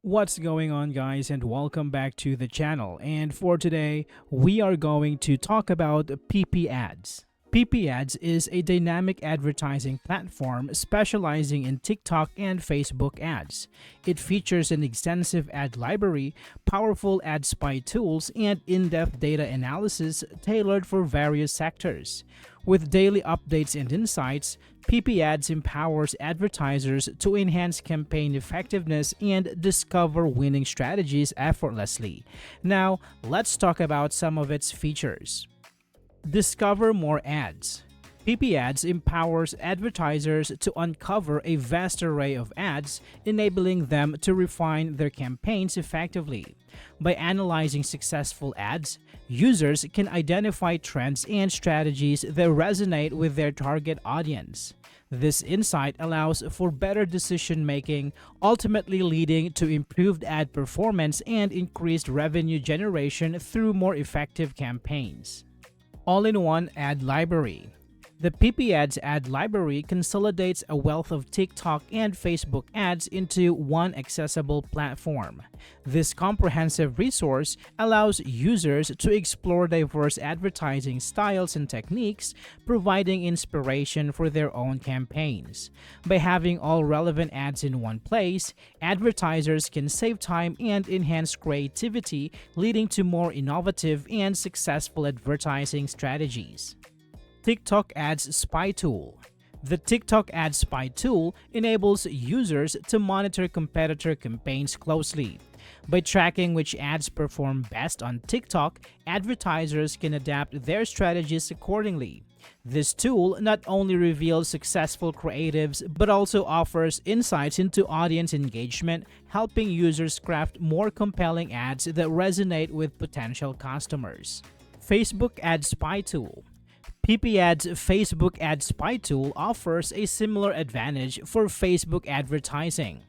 What's going on, guys, and welcome back to the channel. And for today, we are going to talk about Pipiads. Pipiads is a dynamic advertising platform specializing in TikTok and Facebook ads. It features an extensive ad library, powerful ad spy tools, and in-depth data analysis tailored for various sectors. With daily updates and insights, Pipiads empowers advertisers to enhance campaign effectiveness and discover winning strategies effortlessly. Now, let's talk about some of its features. Discover more ads. Pipiads empowers advertisers to uncover a vast array of ads, enabling them to refine their campaigns effectively. By analyzing successful ads, users can identify trends and strategies that resonate with their target audience. This insight allows for better decision-making, ultimately leading to improved ad performance and increased revenue generation through more effective campaigns. All-in-one ad library. The Pipiads ad library consolidates a wealth of TikTok and Facebook ads into one accessible platform. This comprehensive resource allows users to explore diverse advertising styles and techniques, providing inspiration for their own campaigns. By having all relevant ads in one place, advertisers can save time and enhance creativity, leading to more innovative and successful advertising strategies. TikTok Ads Spy Tool. The TikTok Ad Spy tool enables users to monitor competitor campaigns closely. By tracking which ads perform best on TikTok, advertisers can adapt their strategies accordingly. This tool not only reveals successful creatives but also offers insights into audience engagement, helping users craft more compelling ads that resonate with potential customers. Facebook Ad Spy Tool. Pipiads' Facebook Ad Spy tool offers a similar advantage for Facebook advertising.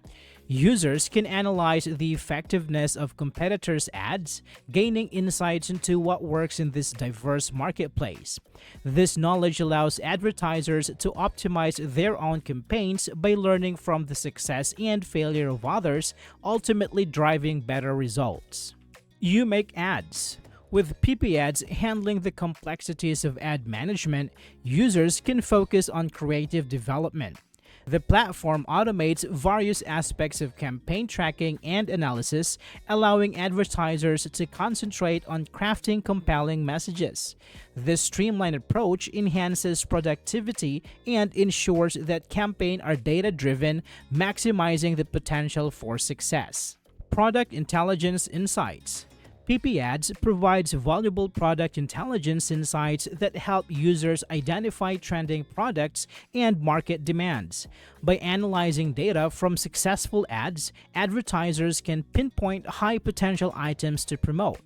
Users can analyze the effectiveness of competitors' ads, gaining insights into what works in this diverse marketplace. This knowledge allows advertisers to optimize their own campaigns by learning from the success and failure of others, ultimately driving better results. You make ads. With Pipiads handling the complexities of ad management, users can focus on creative development. The platform automates various aspects of campaign tracking and analysis, allowing advertisers to concentrate on crafting compelling messages. This streamlined approach enhances productivity and ensures that campaigns are data-driven, maximizing the potential for success. Product Intelligence Insights. Pipiads provides valuable product intelligence insights that help users identify trending products and market demands. By analyzing data from successful ads, advertisers can pinpoint high-potential items to promote.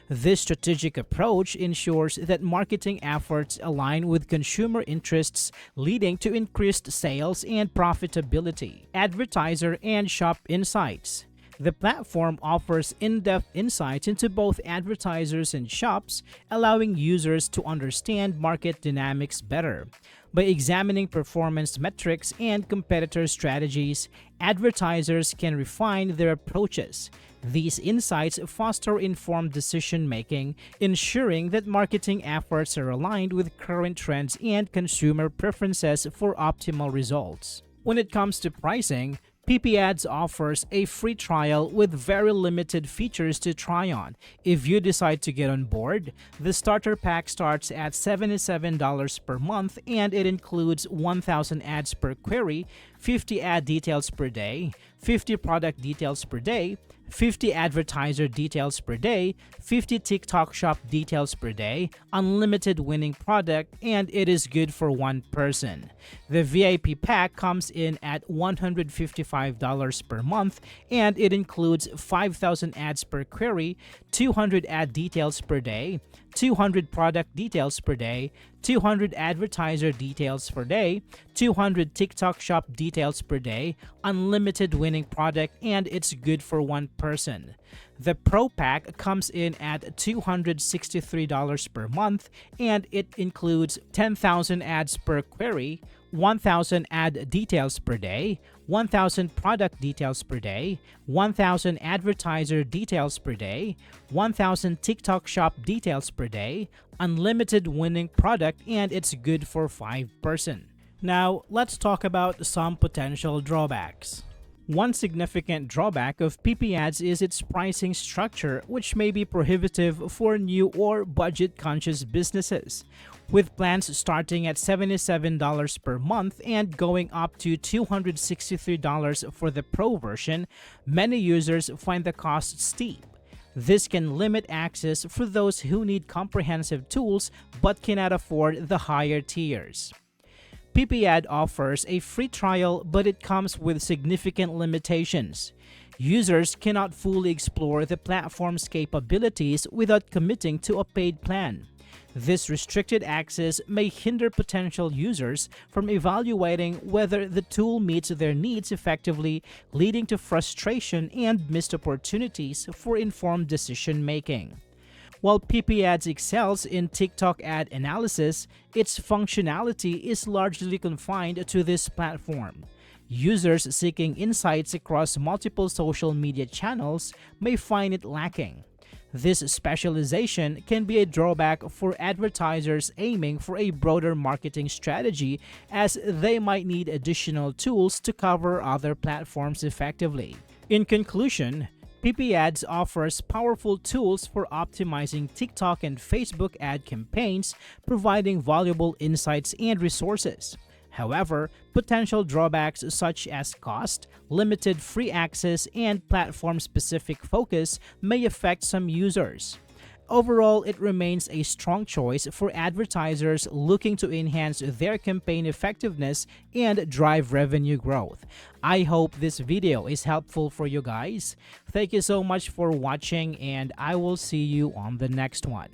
This strategic approach ensures that marketing efforts align with consumer interests, leading to increased sales and profitability. Advertiser and Shop Insights. The platform offers in-depth insights into both advertisers and shops, allowing users to understand market dynamics better. By examining performance metrics and competitor strategies, advertisers can refine their approaches. These insights foster informed decision-making, ensuring that marketing efforts are aligned with current trends and consumer preferences for optimal results. When it comes to pricing, Pipiads offers a free trial with very limited features to try on. If you decide to get on board, the starter pack starts at $77 per month and it includes 1,000 ads per query, 50 ad details per day, 50 product details per day, 50 advertiser details per day, 50 TikTok shop details per day, unlimited winning product, and it is good for one person. The VIP pack comes in at $155 per month and it includes 5,000 ads per query, 200 ad details per day, 200 product details per day, 200 advertiser details per day, 200 TikTok shop details per day, unlimited winning product, and it's good for one person. The Pro Pack comes in at $263 per month and it includes 10,000 ads per query, 1,000 ad details per day, 1,000 product details per day, 1,000 advertiser details per day, 1,000 TikTok shop details per day, unlimited winning product, and it's good for 5 person. Now, let's talk about some potential drawbacks. One significant drawback of Pipiads is its pricing structure, which may be prohibitive for new or budget-conscious businesses. With plans starting at $77 per month and going up to $263 for the Pro version, many users find the cost steep. This can limit access for those who need comprehensive tools but cannot afford the higher tiers. Pipiad offers a free trial, but it comes with significant limitations. Users cannot fully explore the platform's capabilities without committing to a paid plan. This restricted access may hinder potential users from evaluating whether the tool meets their needs effectively, leading to frustration and missed opportunities for informed decision-making. While Pipiads excels in TikTok ad analysis, its functionality is largely confined to this platform. Users seeking insights across multiple social media channels may find it lacking. This specialization can be a drawback for advertisers aiming for a broader marketing strategy, as they might need additional tools to cover other platforms effectively. In conclusion, Pipiads offers powerful tools for optimizing TikTok and Facebook ad campaigns, providing valuable insights and resources. However, potential drawbacks such as cost, limited free access, and platform-specific focus may affect some users. Overall, it remains a strong choice for advertisers looking to enhance their campaign effectiveness and drive revenue growth. I hope this video is helpful for you guys. Thank you so much for watching, and I will see you on the next one.